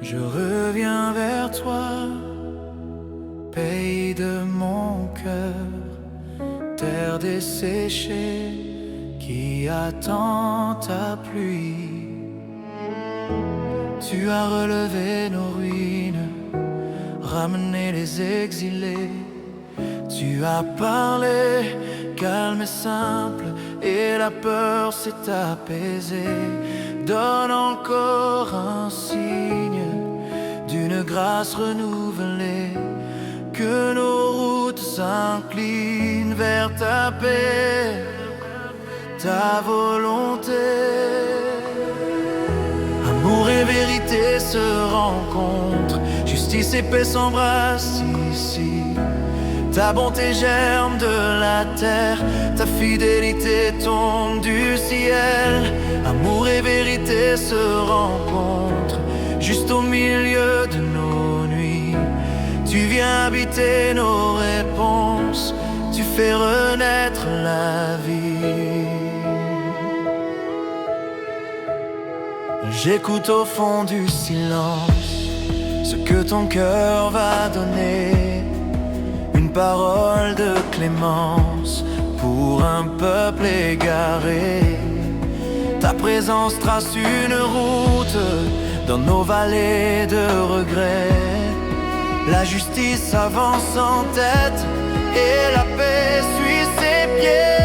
Je reviens vers toi, pays de mon cœur, terre desséchée qui attend ta pluie. Tu as relevé nos ruines, ramené les exilés. Tu as parlé, calme et simple, et la peur s'est apaisée. Donne encore un signe d'une grâce renouvelée, que nos routes s'inclinent vers ta paix, ta volonté. Amour et vérité se rencontrent, justice et paix s'embrassent ici. Ta bonté germe de la terre, ta fidélité tombe du ciel. Amour et vérité se rencontrent juste au milieu de nos nuits. Tu viens habiter nos réponses, tu fais renaître la vie. J'écoute au fond du silence ce que ton cœur va donner. Une parole de clémence pour un peuple égaré. Ta présence trace une route dans nos vallées de regrets. La justice avance en tête et la paix suit ses pieds.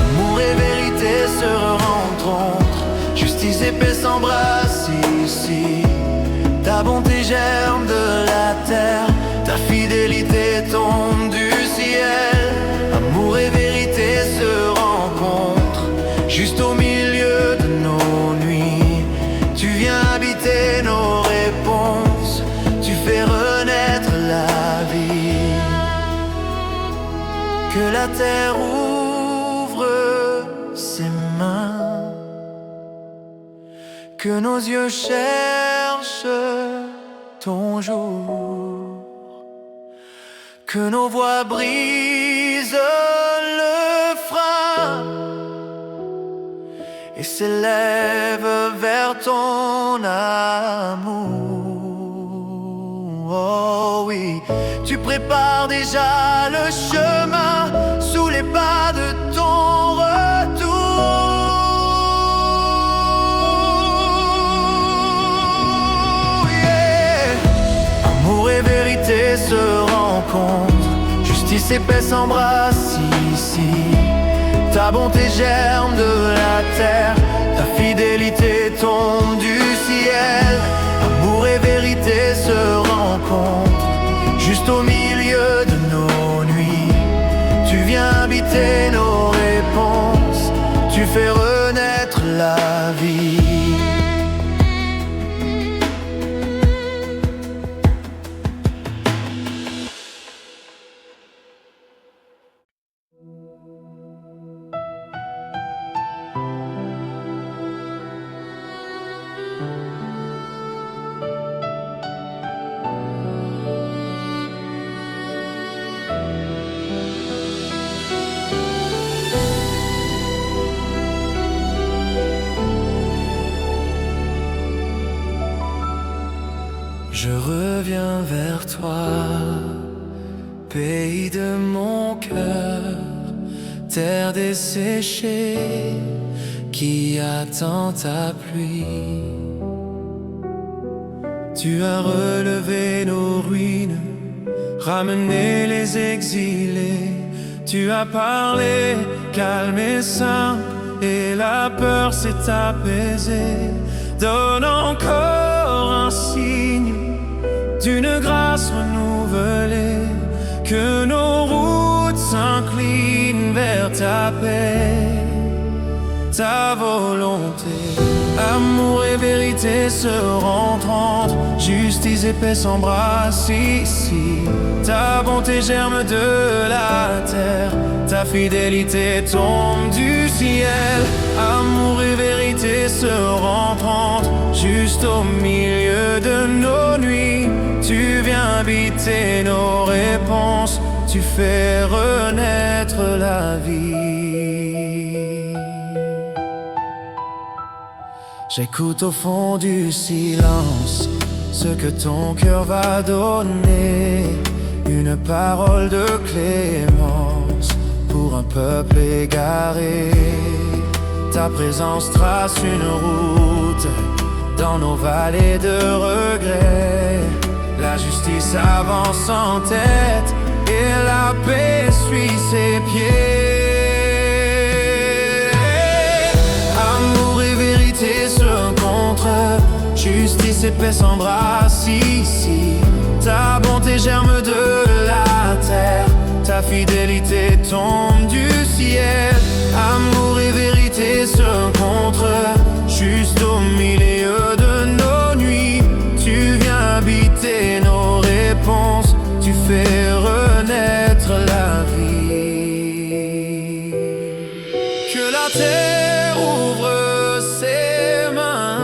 Amour et vérité se rencontrent, justice et paix s'embrassent ici. Ta bonté germe de la terre, ta fidélité tombe du ciel. Amour et vérité se rencontrent juste au milieu de nos nuits. Tu viens habiter nos réponses, tu fais renaître la vie. Que la terre ouvre ses mains, que nos yeux cherchent ton jour, que nos voix brisent le frein et s'élèvent vers ton amour. Oh oui, tu prépares déjà le chemin sous les pas de ton retour. Vérité se rencontrent, justice et paix s'embrassent ici. Ta bonté germe de la terre, ta fidélité tombe du ciel. Amour et vérité se rencontrent juste au milieu de nos nuits. Tu viens habiter nos réponses, tu fais renaître la vie. Je reviens vers toi, pays de mon cœur, terre desséchée qui attend ta pluie. Tu as relevé nos ruines, ramené les exilés. Tu as parlé, calme et simple, et la peur s'est apaisée. Donne encore un signe d'une grâce renouvelée, que nos routes s'inclinent vers ta paix, ta volonté. Amour et vérité se rencontrent, justice et paix s'embrassent ici. Ta bonté germe de la terre, ta fidélité tombe du ciel. Amour et vérité se rencontrent juste au milieu de nos nuits. Tu viens habiter nos réponses, tu fais renaître la vie. J'écoute au fond du silence ce que ton cœur va donner. Une parole de clémence pour un peuple égaré. Ta présence trace une route dans nos vallées de regrets. La justice avance en tête et la paix suit ses pieds. Amour et vérité se rencontrent, justice et paix s'embrassent ici. Ta bonté germe de la terre, ta fidélité tombe du ciel. Amour et vérité se rencontrent, juste au milieu de nos nuits. Tu viens habiter nos réponses, tu fais renaître la vie. Que la terre ouvre ses mains,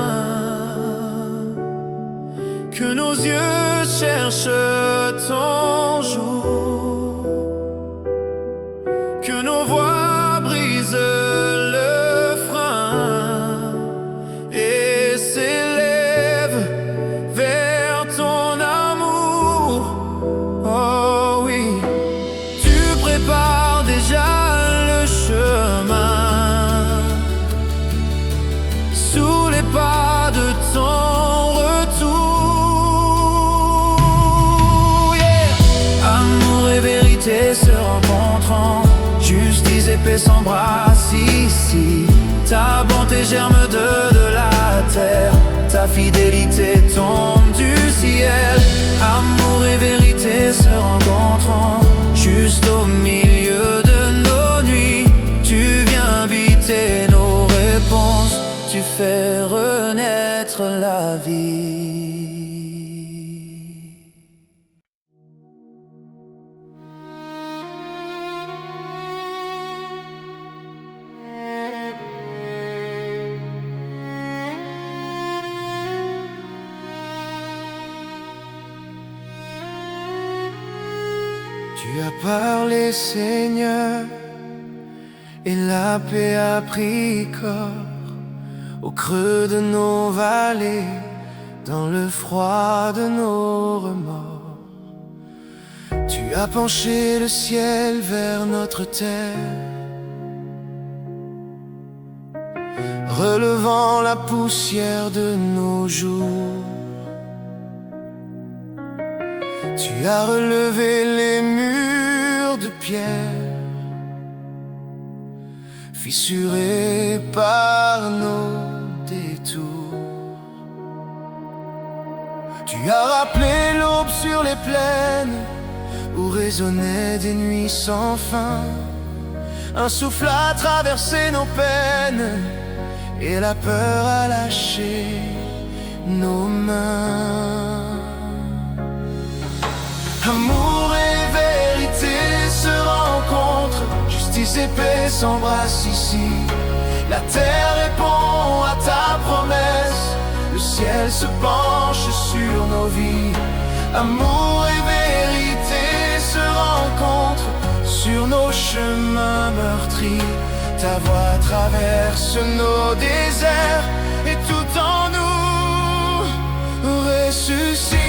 que nos yeux cherchent ton jour, que nos voix brisent le frein et s'élèvent vers ton amour. Oh oui, tu prépares déjà le chemin sous les pas de ton retour. Yeah. Amour et vérité se rencontrant, justice et paix s'embrassent ici. Ta bonté germe de la terre, ta fidélité tombe du ciel. Amour et vérité se rencontrant, juste au milieu de nos nuits. Tu viens habiter nos réponses, tu fais renaître la vie. Tu as parlé, Seigneur, et la paix a pris corps au creux de nos vallées, dans le froid de nos remords. Tu as penché le ciel vers notre terre, relevant la poussière de nos jours. Tu as relevé les murs de pierre, fissurés par nos détours. Tu as rappelé l'aube sur les plaines, où résonnaient des nuits sans fin. Un souffle a traversé nos peines, et la peur a lâché nos mains. Amour et vérité se rencontrent, justice et paix s'embrassent ici. La terre répond à ta promesse, le ciel se penche sur nos vies. Amour et vérité se rencontrent sur nos chemins meurtris. Ta voix traverse nos déserts et tout en nous ressuscite.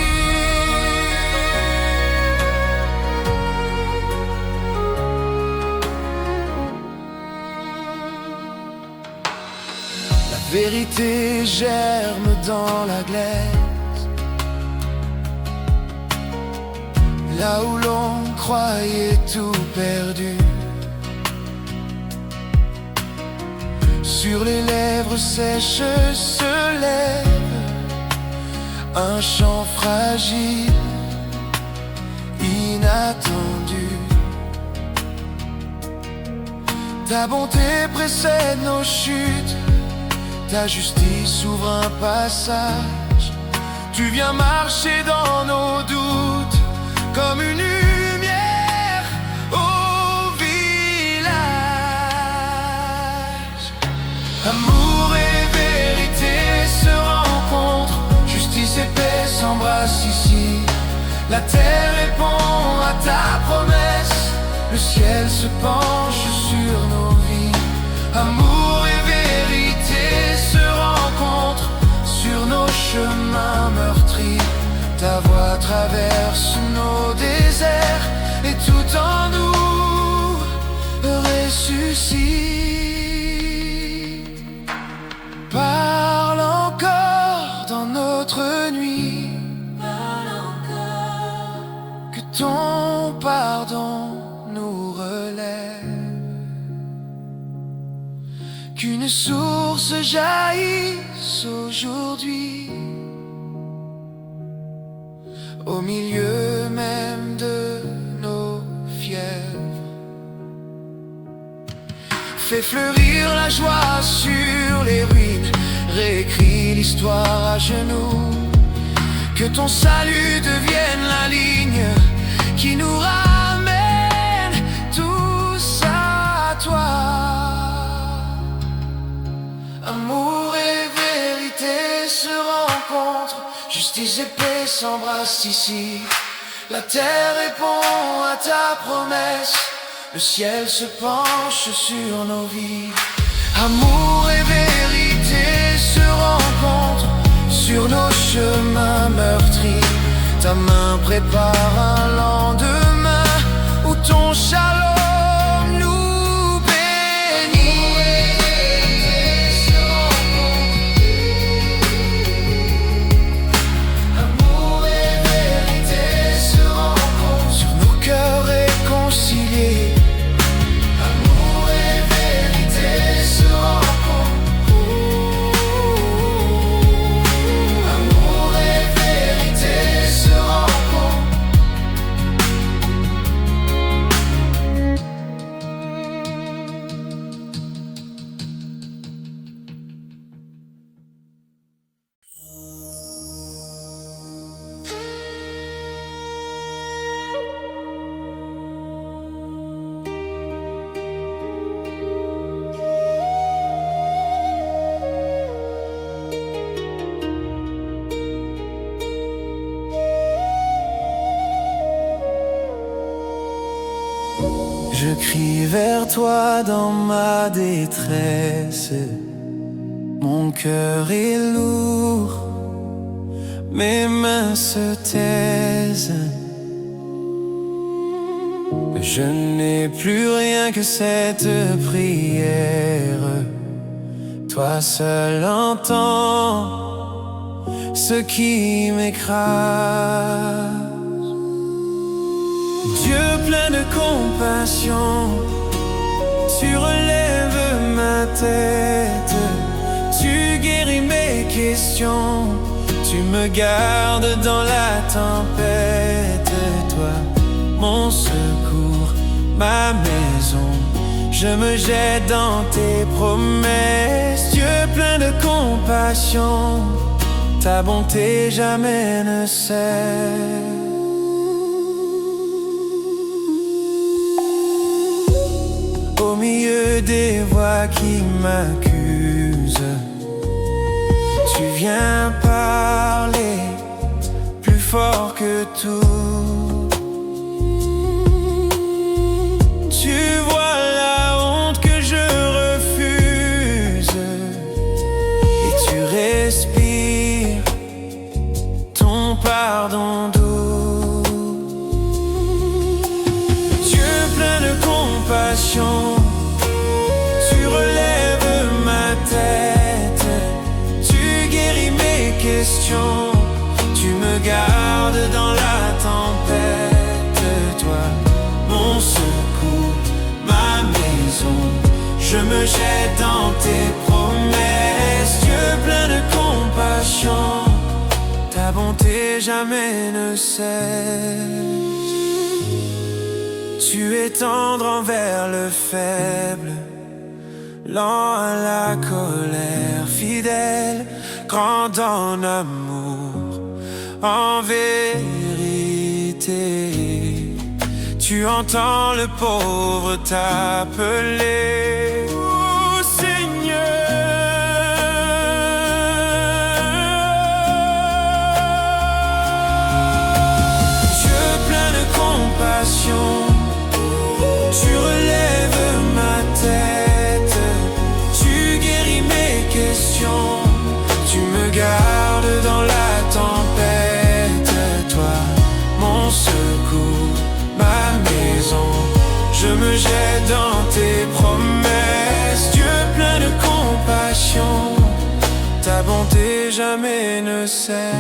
La vérité germe dans la glaise, là où l'on croyait tout perdu. Sur les lèvres sèches se lève un chant fragile, inattendu. Ta bonté précède nos chutes, ta justice ouvre un passage. Tu viens marcher dans nos doutes comme une lumière au village. Amour et vérité se rencontrent, justice et paix s'embrassent ici. La terre répond à ta promesse, le ciel se penche sur nos vies. Amour et vérité se rencontrent traverse nos déserts et tout en nous ressuscite. Parle encore dans notre nuit, que ton pardon nous relève, qu'une source jaillisse aujourd'hui, au milieu même de nos fièvres. Fais fleurir la joie sur les ruines, réécris l'histoire à genoux, que ton salut devienne la ligne qui nous ramène tous à toi. Amour et vérité se rencontrent, justice et paix s'embrassent ici. La terre répond à ta promesse, le ciel se penche sur nos vies. Amour et vérité se rencontrent sur nos chemins meurtris. Ta main prépare un lendemain où ton shalom nous bénit. Amour et vérité se rencontrent sur nos cœurs réconciliés. Amour et vérité se rencontrent. Amour et vérité se rencontrent. Je crie vers toi dans ma détresse, mon cœur est lourd, mes mains se taisent. Je n'ai plus rien que cette prière. Toi seul entends ce qui m'écrase. Dieu plein de compassion, tu relèves ma tête, tu guéris mes questions, tu me gardes dans la tempête. Toi, mon secours, ma maison, je me jette dans tes promesses. Dieu plein de compassion, ta bonté jamais ne cesse. Au milieu des voix qui m'accusent, tu viens parler plus fort que tout. Tu vois la honte que je refuse et tu respires ton pardon doux. Dieu plein de compassion, tu relèves ma tête, tu guéris mes questions, tu me gardes dans la tempête. Toi, mon secours, ma maison, je me jette dans tes promesses. Dieu plein de compassion, ta bonté jamais ne cesse. Tu es tendre envers le faible, lent à la colère, fidèle, grand en amour, en vérité. Tu entends le pauvre t'appeler. Oh Seigneur, Dieu plein de compassion, tu relèves ma tête, tu guéris mes questions, tu me gardes dans la tempête. Toi, ta bonté jamais ne cesse.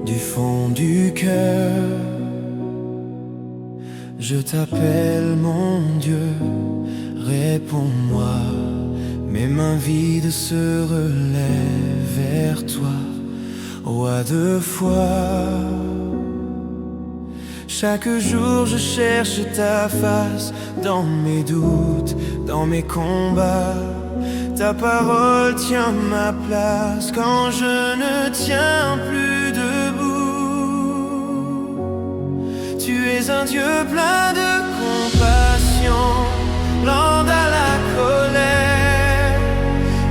Du fond du cœur, je t'appelle mon Dieu, réponds-moi. Mes mains vides se relèvent vers toi, roi de foi. Chaque jour je cherche ta face, dans mes doutes, dans mes combats. Ta parole tient ma place quand je ne tiens plus debout. Tu es un Dieu plein de compassion, lent à la colère,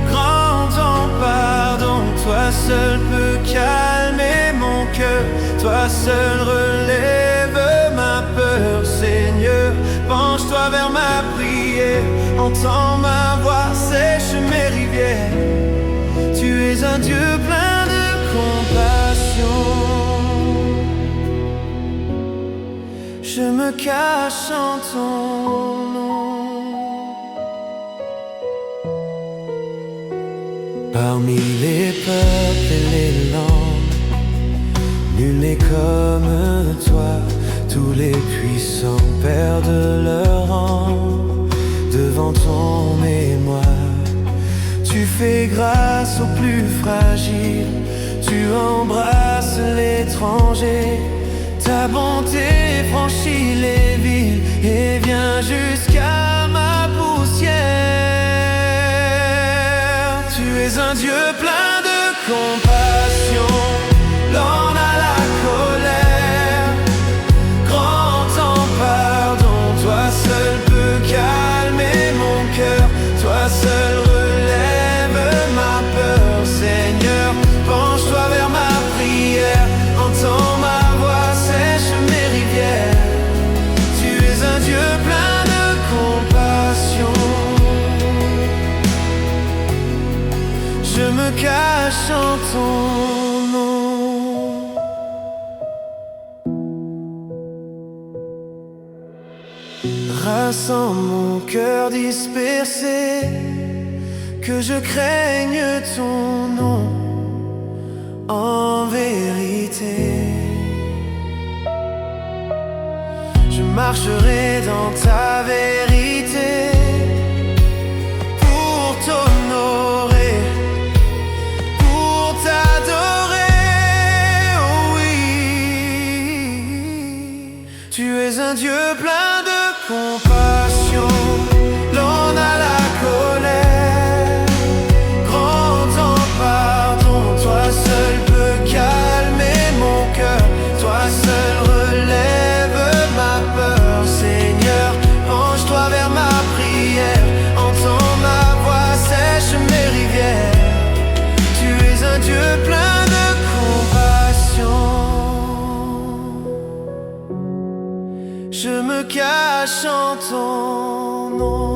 grand en pardon. Toi seul peux calmer mon cœur, toi seul relève ma peur. Seigneur, penche-toi vers ma prière, entends ma voix, sèche mes rivières. Tu es un Dieu plein de compassion. Je me cache en ton nom. Parmi les peuples et les langues, nul n'est comme toi. Tous les puissants perdent leur rang devant ton mémoire. Tu fais grâce aux plus fragiles, tu embrasses l'étranger. Ta bonté franchit les villes et vient jusqu'à ma poussière. Tu es un Dieu plein de compassion, lent à la colère, grand en pardon. Toi seul peux calmer mon cœur, toi seul relève ma peur. Seigneur, penche-toi vers ma prière, entends ma voix, sèche mes rivières. Tu es un Dieu plein de compassion. Je me cache en ton nom. Rassemble mon cœur dispersé, que je craigne ton nom en vérité. Je marcherai dans ta vérité pour t'honorer, pour t'adorer, oh oui. Tu es un Dieu plein de compassion, lent à la colère, grand en pardon. Toi seul peux calmer mon cœur, toi seul relève ma peur. Seigneur, penche-toi vers ma prière, entends ma voix, sèche mes rivières. Tu es un Dieu plein de compassion. Je me cache en ton nom.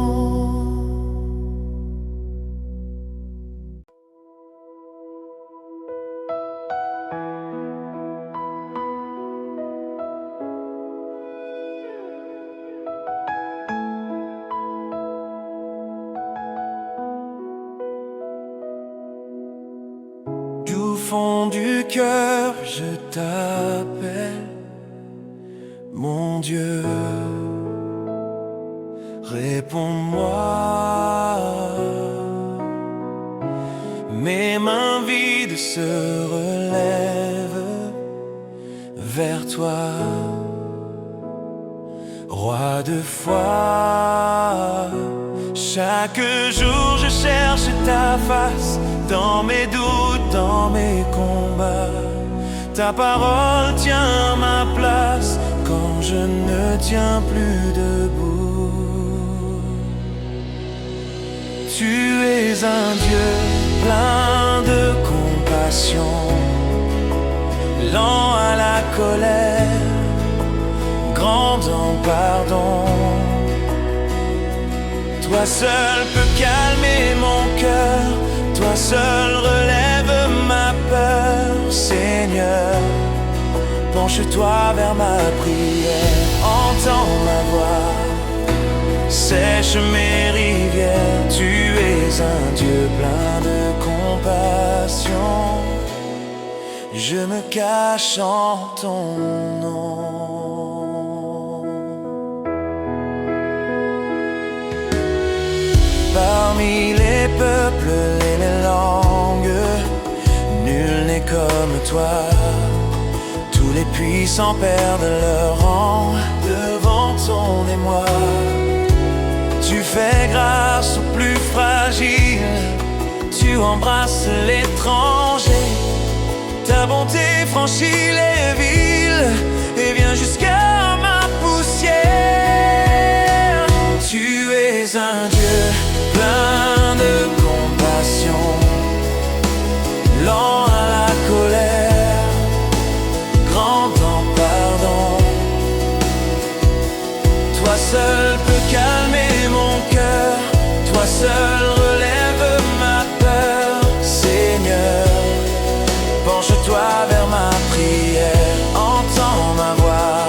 Du fond du cœur, je t'appelle mon Dieu, réponds-moi. Mes mains vides se relèvent vers toi, roi de foi. Chaque jour je cherche ta face, dans mes doutes, dans mes combats. Ta parole tient ma place quand je ne tiens plus debout. Tu es un Dieu plein de compassion, lent à la colère, grand en pardon. Toi seul peux calmer mon cœur, toi seul relève ma peur. Seigneur, penche-toi vers ma prière, entends ma voix, sèche mes rivières. Tu es un Dieu plein de compassion, je me cache en ton nom. Parmi les peuples et les langues, nul n'est comme toi. Tous les puissants perdent leur rang devant ton émoi. Tu fais grâce aux plus fragiles, tu embrasses l'étranger. Ta bonté franchit les villes et vient jusqu'à ma poussière. Tu es un Dieu plein de compassion, lent à la colère, grand en pardon. Toi seul peux calmer mon cœur, toi seul relève ma peur. Seigneur, penche-toi vers ma prière, entends ma voix,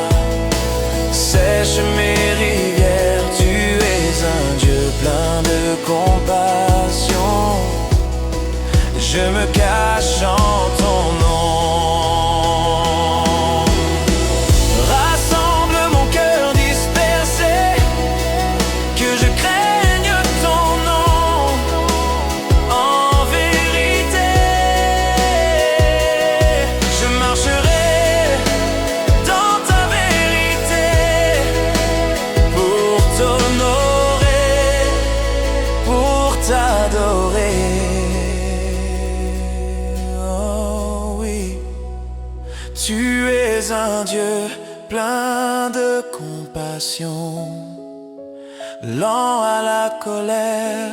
sèche mes rivières. Tu es un Dieu plein de compassion, je me cache en ton nom. Rassemble mon cœur dispersé, que je craigne ton nom. En vérité, je marcherai dans ta vérité pour t'honorer, pour t'adorer. Tu es un Dieu plein de compassion, lent à la colère,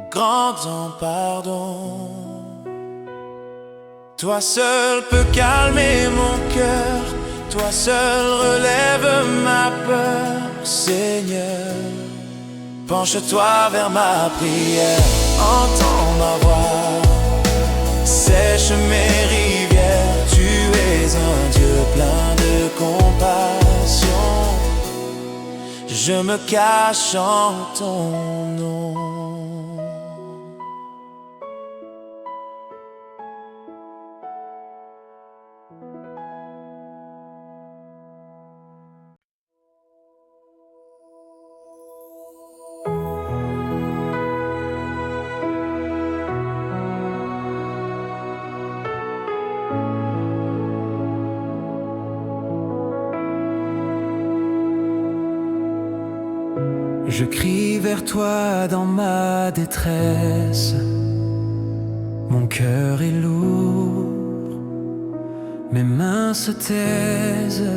grand en pardon. Toi seul peux calmer mon cœur, toi seul relève ma peur. Seigneur, penche-toi vers ma prière, entends ma voix, sèche mes rivières. Tu es un Dieu plein de compassion, je me cache en ton nom. Je crie vers toi dans ma détresse, mon cœur est lourd, mes mains se taisent.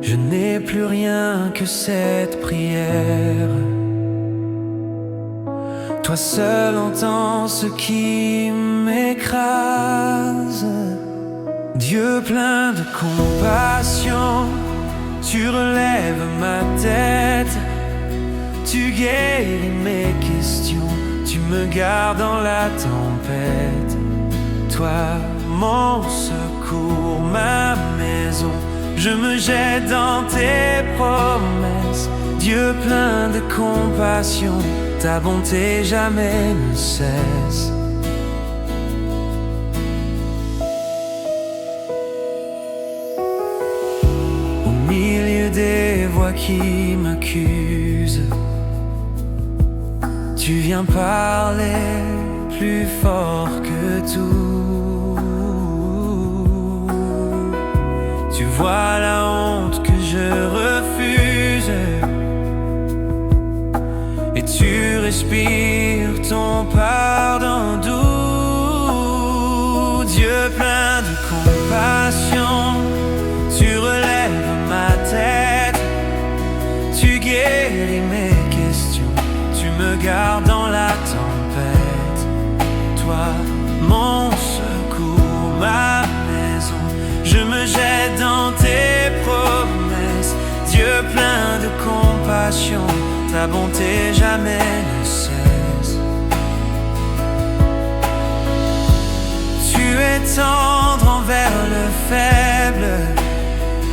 Je n'ai plus rien que cette prière. Toi seul entends ce qui m'écrase. Dieu plein de compassion, tu relèves ma tête, tu guéris mes questions, tu me gardes dans la tempête. Toi, mon secours, ma maison, je me jette dans tes promesses. Dieu plein de compassion, ta bonté jamais ne cesse. Des voix qui m'accusent, tu viens parler plus fort que tout. Tu vois la honte que je refuse et tu respires ton pardon doux. Dieu plein de compassion, Tu guéris mes questions, tu me gardes dans la tempête. Toi, mon secours, ma maison, je me jette dans tes promesses. Dieu plein de compassion, ta bonté jamais ne cesse. Tu es tendre envers le faible,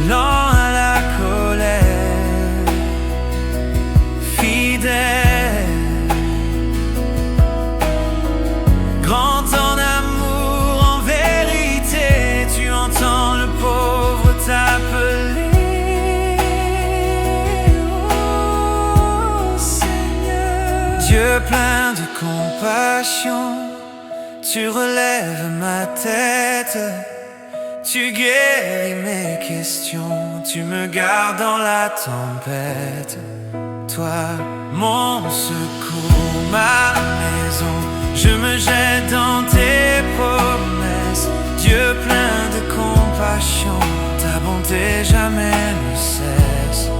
lent à la colère, fidèle, grand en amour, en vérité. Tu entends le pauvre t'appeler. Oh Seigneur, Dieu plein de compassion, tu relèves ma tête. Tu guéris mes questions, tu me gardes dans la tempête. Toi, mon secours, ma maison, je me jette dans tes promesses. Dieu plein de compassion, ta bonté jamais ne cesse.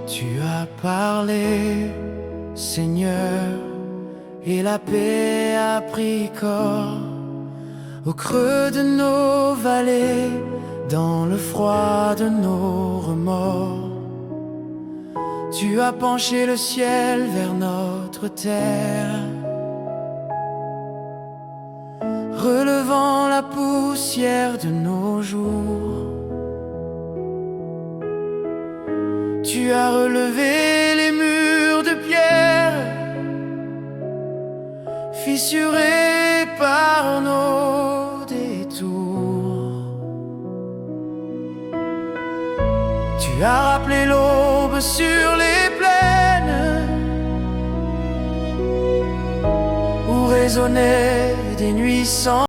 Tu as parlé, Seigneur, et la paix a pris corps au creux de nos vallées, dans le froid de nos remords. Tu as penché le ciel vers notre terre, relevant la poussière de nos jours. Tu as relevé les murs de pierre, fissurés par nos détours. Tu as rappelé l'aube sur les plaines, où résonnaient des nuits sans